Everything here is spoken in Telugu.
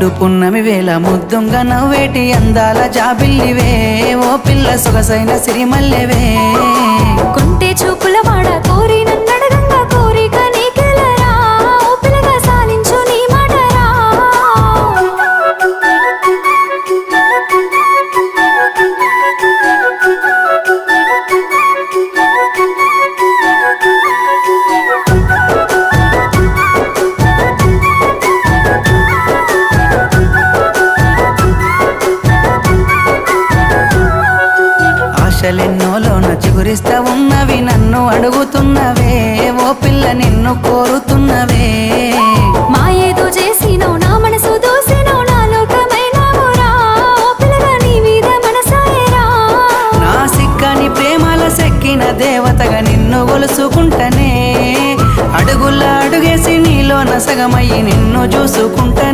నిండు పున్నమి వేళ ముద్దుంగా నవ్వేటి అందాల జాబిల్లివే ఓ పిల్ల సొగసైన సిరిమల్లెవే కొంటే చూపుల వాడ కోరి నన్నడగంగా కోరిక నీకెలరా ఓ పిల్లగా సాలించు నీ మాటరా ఆశలెన్నోలోన చిగురిస్తా ఉన్నవి నన్ను అడుగుతున్నవే ఓ పిల్ల నిన్ను కోరుతున్నవే మా ఏదో చేసినో నా మనసు దోసినో నా లోకమైనావురా ఓ పిల్లగా నీ మీద మనసాయరా నా సిక్కని ప్రేమల సెక్కిన దేవతగా నిన్ను గొలుసుకుంటనే అడుగుల అడుగేసి నీలో నసగమయ్యి నిన్ను చూసుకుంటనే